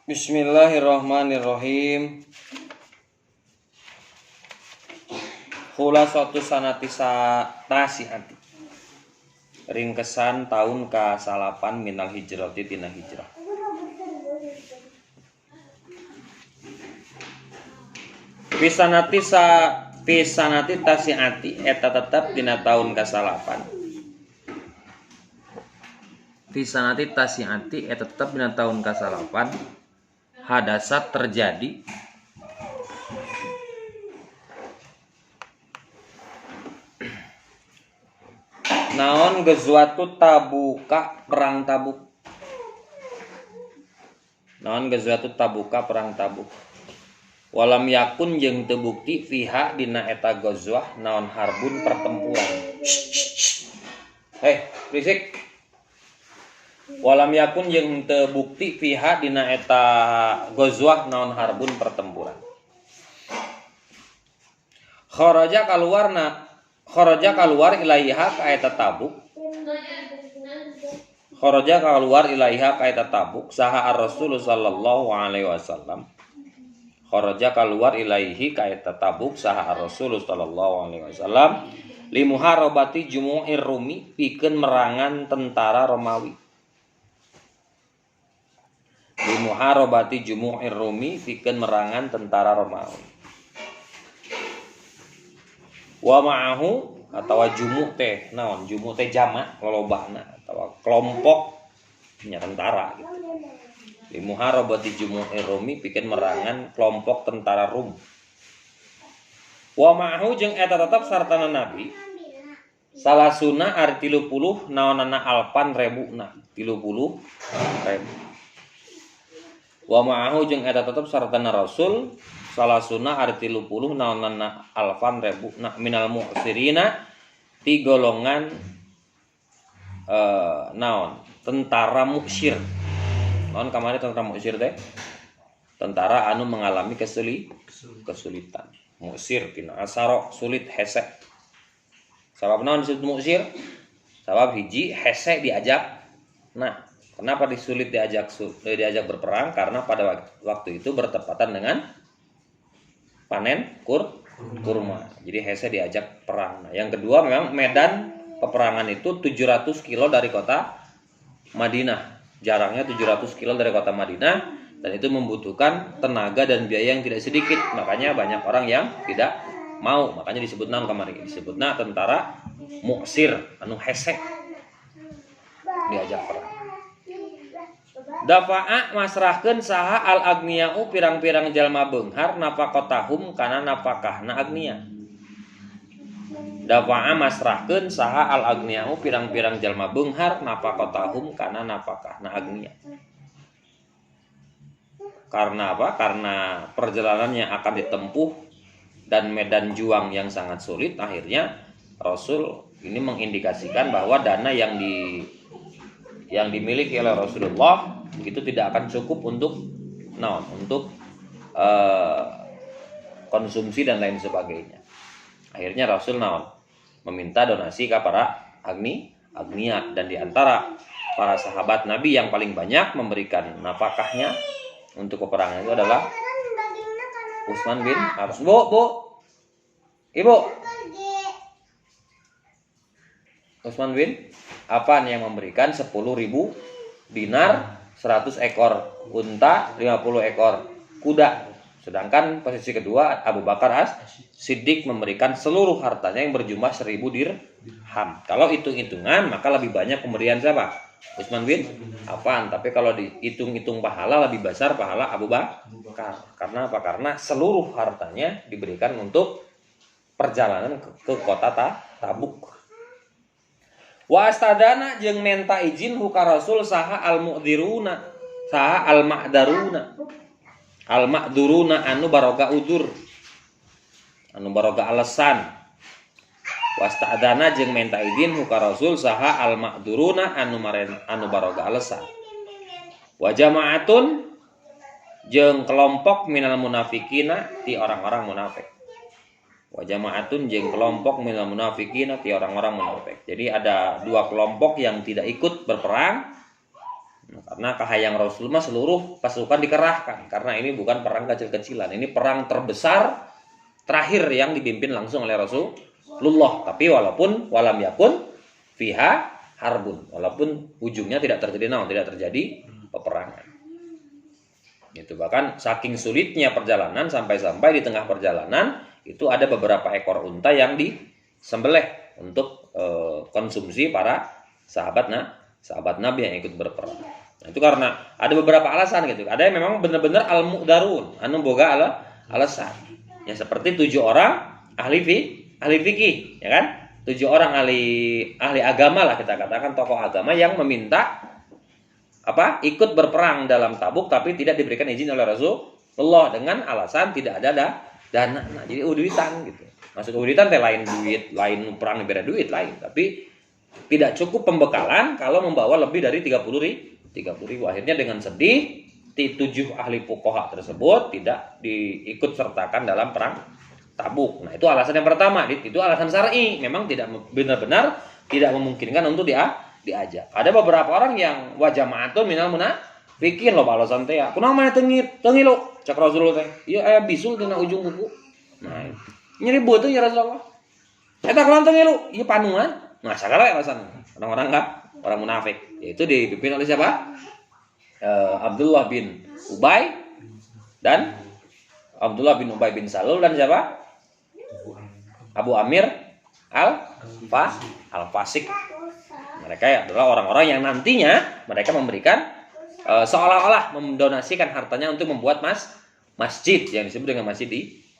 Bismillahirrahmanirrahim. Khulasatu sanati tasiati. Ringkesan tahun ka-salapan minal hijrati tina hijrah. Pisanati tasiati eta tetap tina tahun ka-salapan. Pisanati tasiati eta tetap tina tahun ka-salapan. Hadasat terjadi naon gezuatu tabuka perang tabuk. Naon gezuatu tabuka perang tabuk. Walam yakun jeung teu bukti fiha dina eta gozwah naon harbun pertempuran. Berisik. Walam yakun jeung teu bukti fiha dina eta gozwah naon harbun pertempuran. Kharaja kaluar ilaiha ka eta tabuk. Kharaja kaluar ilaiha ka eta tabuk saha ar-rasul sallallahu alaihi wasallam. Kharaja kaluar ilaihi ka eta tabuk saha ar-rasul sallallahu alaihi wasallam limuharabati jumu'ir rumi pikeun merangan tentara Romawi. Limuharabati jumu'ir rumi pikeun merangan tentara Romawi. Wa ma'ahu atawa jumu' teh naon? Jumu' teh jamak lolobana atawa kelompok nya tentara gitu. Limuharabati jumu'ir rumi pikeun merangan kelompok tentara Rum. Wa ma'ahu jeung eta tetep sartana Nabi salasuna ari 30 naonana alpan rebuna 30.000. Wa ma'ahu jeung eta tetep sartana Rasul salasuna ari 30 naonana alfan rebu minal mu'sirina ti golongan naon tentara muksir. Naon kamari tentara muksir teh? Tentara anu mengalami kesulitan. Muksir tina asaro sulit hese. Sabab naon disebut muksir? Sabab hiji hese diajak. Nah, kenapa disulit diajak berperang? Karena pada waktu itu bertepatan dengan panen kurma. Jadi hese diajak perang. Nah, yang kedua memang medan peperangan itu 700 kilo dari kota Madinah. Jarangnya 700 kilo dari kota Madinah dan itu membutuhkan tenaga dan biaya yang tidak sedikit. Makanya banyak orang yang tidak mau. Makanya disebut naon kamari? Disebutna tentara muksir anu hese diajak perang. Dafa'a masrahkeun saha al-agniya'u pirang-pirang jalma beunghar nafaqatahum kana nafakahna agniya. Dafa'a masrahkeun saha al-agniya'u pirang-pirang jalma beunghar nafaqatahum kana nafakahna agniya. Karena apa? Karena perjalanan yang akan ditempuh dan medan juang yang sangat sulit, akhirnya Rasul ini mengindikasikan bahwa dana yang dimiliki oleh Rasulullah itu tidak akan cukup untuk konsumsi dan lain sebagainya. Akhirnya Rasul meminta donasi ke para agniya dan diantara para sahabat Nabi yang paling banyak memberikan nafkahnya untuk peperangan itu adalah Utsman bin Affan. Ibu Utsman bin Affan yang memberikan 10.000 dinar, 100 ekor unta, 50 ekor kuda. Sedangkan posisi kedua Abu Bakar As-Siddiq memberikan seluruh hartanya yang berjumlah 1.000 dirham. Kalau hitung-hitungan maka lebih banyak pemberian siapa? Utsman bin Affan. Tapi kalau dihitung-hitung pahala lebih besar pahala Abu Bakar. Karena apa? Karena seluruh hartanya diberikan untuk perjalanan ke kota Tabuk. Wa astadana jeung menta izin ka Rasul saha al-mu'dziruna saha al-ma'dzuruna anu baroga udzur anu baroga alasan. Wa astadana jeung menta izin ka Rasul saha al-ma'dzuruna anu baroga alasan. Wa jama'atun jeung kelompok minal munafikina ti orang-orang munafik. Wa jama'atun jeung kelompok minal munafiqina ti orang-orang munafik. Jadi ada dua kelompok yang tidak ikut berperang. Karena kahayang Rasul mah seluruh pasukan dikerahkan. Karena ini bukan perang kecil-kecilan. Ini perang terbesar terakhir yang dipimpin langsung oleh Rasulullah. Tapi walaupun walam yakun fiha harbun. Walaupun ujungnya tidak terjadi peperangan. Itu bahkan saking sulitnya perjalanan sampai-sampai di tengah perjalanan itu ada beberapa ekor unta yang disembelih untuk konsumsi para sahabat Nabi yang ikut berperang. Nah, itu karena ada beberapa alasan gitu. Ada yang memang benar-benar al-muqdarun, anu boga alasan. Ya seperti 7 orang ahli fikih, ya kan? 7 orang ahli agama lah kita katakan, tokoh agama yang meminta ikut berperang dalam Tabuk tapi tidak diberikan izin oleh Rasulullah dengan alasan tidak ada dana. Nah, jadi uduitan gitu. Maksud uduitan teh lain duit, lain perang beda duit lain, tapi tidak cukup pembekalan kalau membawa lebih dari 30 ribu. Akhirnya dengan sedih 7 ahli fuqaha tersebut tidak diikut sertakan dalam perang Tabuk. Nah, itu alasan yang pertama. Itu alasan syar'i, memang tidak benar-benar tidak memungkinkan untuk diajak. Ada beberapa orang yang wajamaatun minal munafiqin loh alasan teh. Kunaon mah tengi lo cak Rasulullah teh. Ieu aya bisul dina ujung buku. Nah, nyeri beuteung ya Rasulullah. Eta kunaon tengi lo? Ieu panuan. Nah, sagala alasan orang-orang orang munafik. Yaitu dipimpin oleh siapa? Abdullah bin Ubay dan Abdullah bin Ubay bin Salul dan siapa? Abu Amir Al-Fasik. Mereka adalah orang-orang yang nantinya mereka memberikan seolah-olah mendonasikan hartanya untuk membuat masjid yang disebut dengan Masjid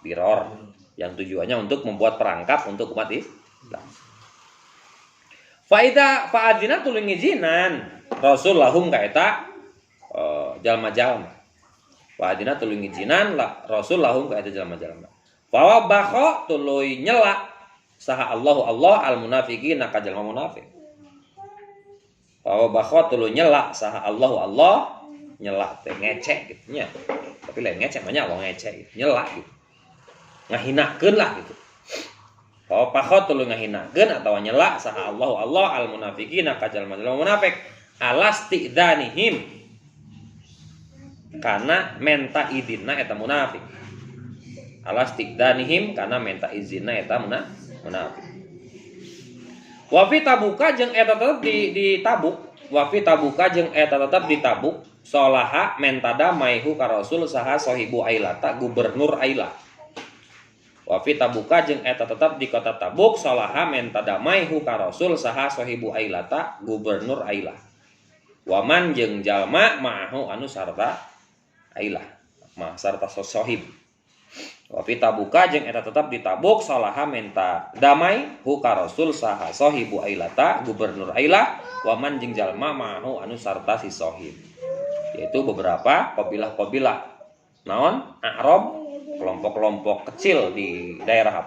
Diror, yang tujuannya untuk membuat perangkap untuk umat Islam. Fa'adina tulung izinan Rasul lahum kaeta jalma-jalma. Fa'adina tulung izinan Rasul lahum kaeta jalma-jalma. Fa bakho tuluy nyela saha Allah al-munafiqin ka jalma munafik. Fa bakho tuluy nyela saha Allah nyela teh ngecek gitu nya. Tapi lain ngecek mah nya Allah ngecek gitu. Nyela gitu. Ngahinakeun lah gitu. Pakhotul ngahinakeun atawa nyela saha Allah al-munafiqina ka jalma-jalma munafik alastidzanihim kana menta idinna eta munafik. Alastidzanihim kana menta izinna eta munafik. Wa fi tabuka jeung eta tetep di Tabuk. Wa fi tabuka jeung eta tetep di Tabuk salaha mentada maihu ka Rasul saha sahibu Ailata gubernur Ailah. Wafi Tabuka jeung eta tetap di kota Tabuk salaha menta damai hu ka Rasul saha sahibu Ailata gubernur Ailah. Waman jeung jalma ma'ahu anu sarta Ailah, mah sarta sahib. Wafi Tabuka jeung eta tetap di Tabuk salaha menta damai hu ka Rasul saha sahibu Ailata gubernur Ailah. Waman jeung jalma ma'ahu anu sarta si sahib. Yaitu beberapa kabilah-kabilah naon Arab, kelompok-kelompok kecil di daerah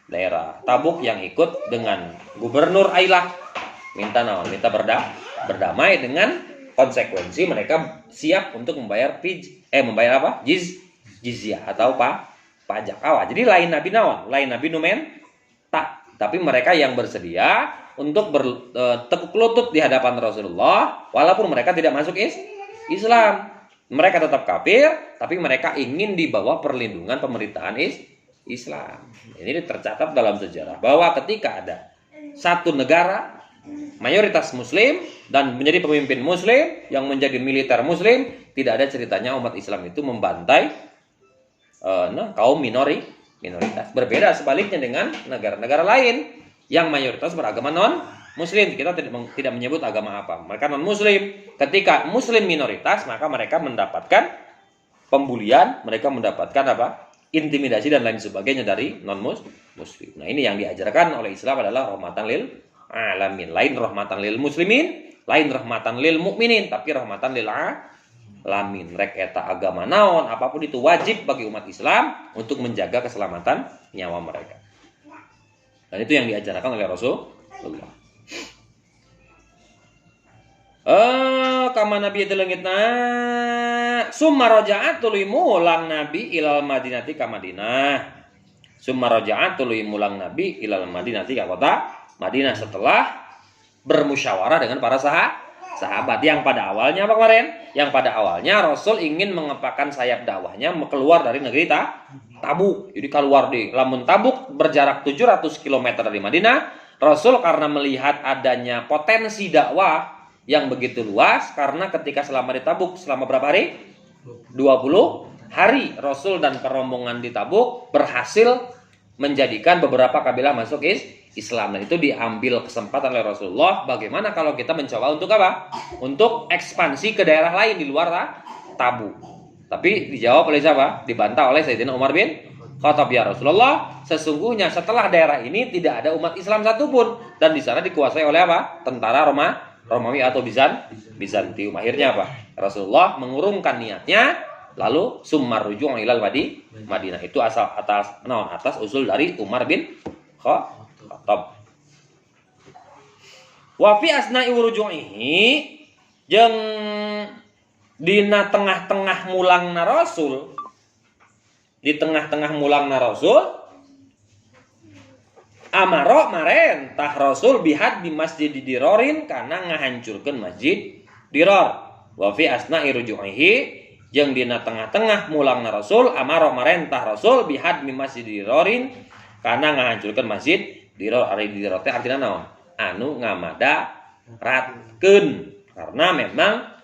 daerah Tabuk yang ikut dengan gubernur Ailah minta berdamai dengan konsekuensi mereka siap untuk membayar jizyah atau pajak awal. Jadi lain nabi numen tapi mereka yang bersedia untuk bertekuk lutut di hadapan Rasulullah walaupun mereka tidak masuk Islam. Mereka tetap kafir, tapi mereka ingin di bawah perlindungan pemerintahan Islam. Ini tercatat dalam sejarah bahwa ketika ada satu negara mayoritas Muslim dan menjadi pemimpin Muslim yang menjadi militer Muslim, tidak ada ceritanya umat Islam itu membantai kaum minoritas. Berbeda sebaliknya dengan negara-negara lain yang mayoritas beragama non-Muslim. Kita tidak menyebut agama apa. Mereka non-Muslim. Ketika Muslim minoritas, maka mereka mendapatkan pembulian, mereka mendapatkan intimidasi dan lain sebagainya dari non-Muslim. Nah, ini yang diajarkan oleh Islam adalah rahmatan lil alamin. Lain rahmatan lil muslimin, lain rahmatan lil mukminin, tapi rahmatan lil alamin. Rek eta agama naon, apapun itu wajib bagi umat Islam untuk menjaga keselamatan nyawa mereka. Dan itu yang diajarkan oleh Rasulullah. Kama Nabi itu langitna summa raja'at tuluy mulang Nabi ilal Madinati ka Madinah. Summa raja'at tuluy mulang Nabi ilal Madinati ka kota Madinah setelah bermusyawarah dengan para sahabat. Yang pada awalnya apa kemarin? Yang pada awalnya Rasul ingin mengepakkan sayap dakwahnya keluar dari negeri Tabuk. Jadi keluar di Lamun Tabuk berjarak 700 km dari Madinah. Rasul karena melihat adanya potensi dakwah yang begitu luas, karena ketika selama di Tabuk selama berapa hari? 20 hari Rasul dan rombongan di Tabuk berhasil menjadikan beberapa kabilah masuk Islam, dan itu diambil kesempatan oleh Rasulullah. Bagaimana kalau kita mencoba untuk apa? Untuk ekspansi ke daerah lain di luar Tabuk. Tapi dijawab oleh siapa? Dibantah oleh Sayyidina Umar bin Khattab, ya Rasulullah, sesungguhnya setelah daerah ini tidak ada umat Islam satupun, dan di sana dikuasai oleh apa? Tentara Romawi atau Bizantium. Akhirnya apa? Rasulullah mengurungkan niatnya, lalu summar ruju' ilal Madinah. Itu atas usul dari Umar bin Khattab. Wa fi asna'i ruju'ihi jeung dina tengah-tengah mulangna Rasul, di tengah-tengah mulangna Rasul, amaro maren tah Rasul bihad di masjid dirorin kana ngahancurkeun masjid Diror. Wa fi asna'i ruju'ihi jeung dina tengah-tengah mulangna Rasul, amaro maren tah Rasul bihad di masjid dirorin kana ngahancurkeun masjid Diror. Ari Diror teh artina naon? Anu ngamada ratkeun, karena memang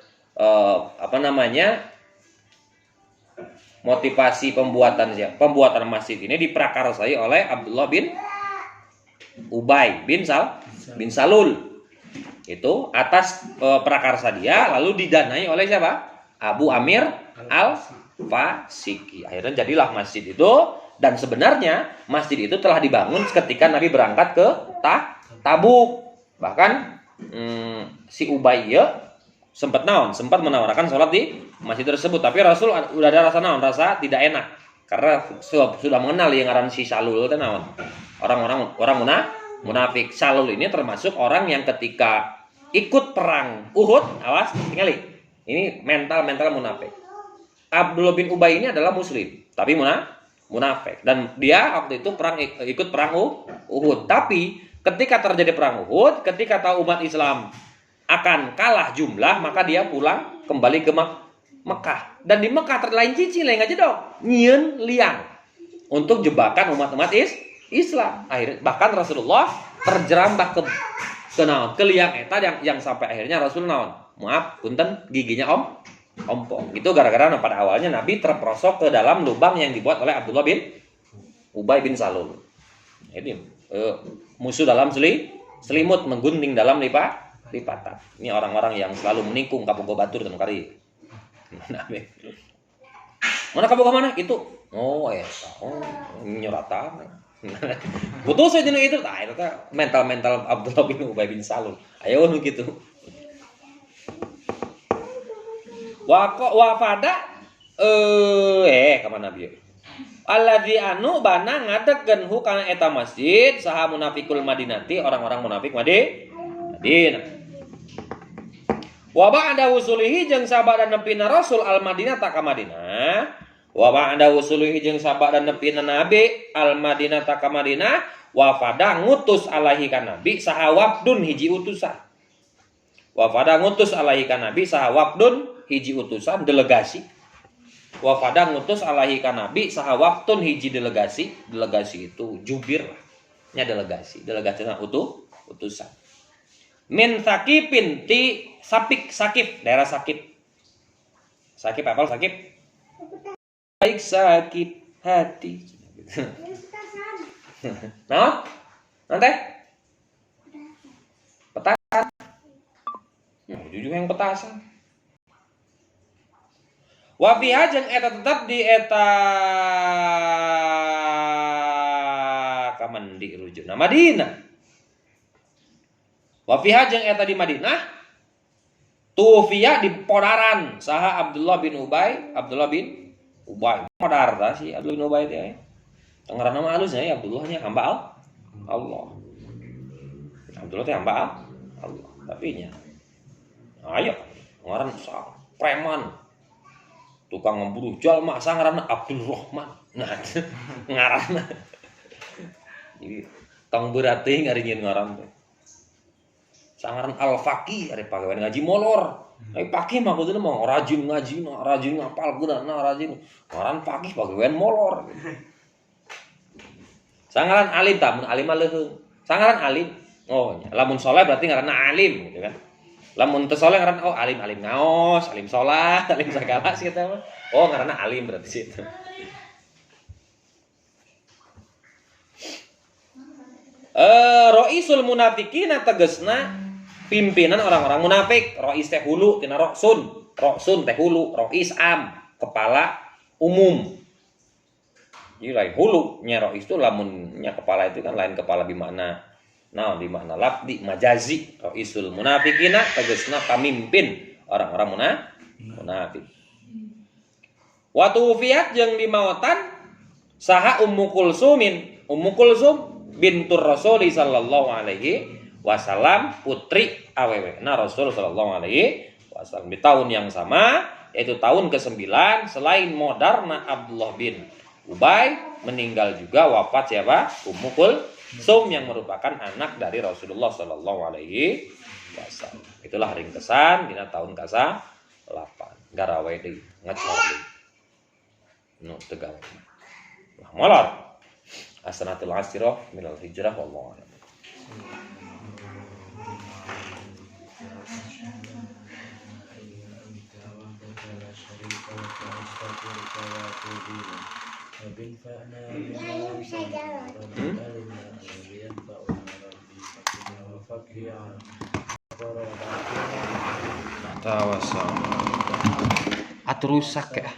motivasi pembuatan masjid ini diprakarsai oleh Abdullah bin Ubay bin Salul. Itu atas prakarsa dia lalu didanai oleh siapa? Abu Amir Al-Fasiki. Akhirnya jadilah masjid itu, dan sebenarnya masjid itu telah dibangun ketika Nabi berangkat ke Tabuk. Bahkan si Ubay sempat menawarkan sholat di masjid tersebut, tapi Rasul udah ada rasa tidak enak, karena sudah mengenal yang ngaran si Salul itu naon, orang munafik. Salul ini termasuk orang yang ketika ikut perang Uhud, awas tinggali, ini mental munafik. Abdullah bin Ubay ini adalah muslim tapi munafik, dan dia waktu itu ikut perang Uhud. Tapi ketika terjadi perang Uhud, ketika tahu umat Islam akan kalah jumlah, maka dia pulang kembali ke Mekah. Dan di Mekah terlain cici lain aja dong, nyieun liang untuk jebakan umat-umat Islam. Akhirnya bahkan Rasulullah terjerambak ke liang eta yang sampai akhirnya Rasul naon? Maaf, punten, giginya ompong. Itu gara-gara pada awalnya Nabi terperosok ke dalam lubang yang dibuat oleh Abdullah bin Ubay bin Salul. Ini musuh dalam selimut, menggunting dalam lipatan. Ini orang-orang yang selalu menikung kabogo batur dan kari. Mana kabogo mana? Itu. Oh, nyoratan. Putus aja itu. Itu mental Abdullah bin Ubay bin Salul. Ayo nu gitu. Wafada kemana Nabi? Alladzi anu bana ngadegeun hu kana eta masjid saha munafikul Madinati, orang-orang munafik Madinah. Wa ba'da usulihi jeung sabada nepina Rasul al-Madinah ta ka Madinah. Wa ba'da usulihi jeung sabada nepina Nabi al-Madinah ta ka Madinah, wa fada ngutus alaihi ka Nabi saha wafdun hiji utusan. Wa fada ngutus alaihi ka Nabi saha wafdun hiji utusan delegasi. Wa fada ngutus alaihi ka Nabi saha wafdun hiji delegasi. Delegasi itu jubir lah. Nya delegasi na utusan. Min Sakipin ti Sakif, daerah Sakif. Sakif apa? Sakif? Baik sakit hati. Nah, nanti petasan. Jujur yang petasan. Wa fiha jeung eta tetap di eta kamandi rujuna Madinah. Wa fiha jeung eta di Madinah tufiya di podaran saha Abdullah bin Ubay podar ta si Abdullah bin Ubay teh. Tengaran nama halusnya ya Abdullah nya hamba Allah. Abdullah teh hamba Allah. Tapi nya ayo ngaran preman tukang ngemburu jalma sangaranna Abdul Rahman. Nah, ngaranna. Jadi tong berat teh ngaringin ngaran teh. Sangaran al-faqih are pagawean ngaji molor. Ai faqih mah kuduna mah rajin ngaji, rajin ngapal kuduna, rajin. Ngaran faqih pagawean molor. Sangaran alim tah mun alim mah leuheung. Sangaran alim. Oh, lamun saleh berarti ngaranna alim gitu kan. Lamun teu saleh ngaran alim ngaos, alim salat, alim sagala sih eta mah. Oh, ngaranna alim berarti sih itu. Roisul munafiqina tegasna pimpinan orang-orang munafik. Rois teh hulu tina roksun. Roksun teh hulu, rois am, kepala umum. Jadi lain hulu nya rois itu lamun nya kepala itu kan lain kepala bimana. Nah, bimana labdi majazi. Roisul munafiqina tegasna pamimpin orang-orang munafik. Wa tuwfiyat jeung dimaotan saha Ummu Kulsumin. Ummu Kulsum bintur Rasul sallallahu alaihi wasallam, putri awewena Rasul sallallahu alaihi wasallam di tahun yang sama, yaitu tahun ke-9 selain Modarna Abdullah bin Ubay meninggal juga, wafat siapa? Ummu Kulsum yang merupakan anak dari Rasulullah sallallahu alaihi wasallam. Itulah ringkesan dina tahun ke-8 garawe deui ngacor deui nu tegal lah molor asanatul asirah minal hijrah wallahu a'lam. Atur rusak ya.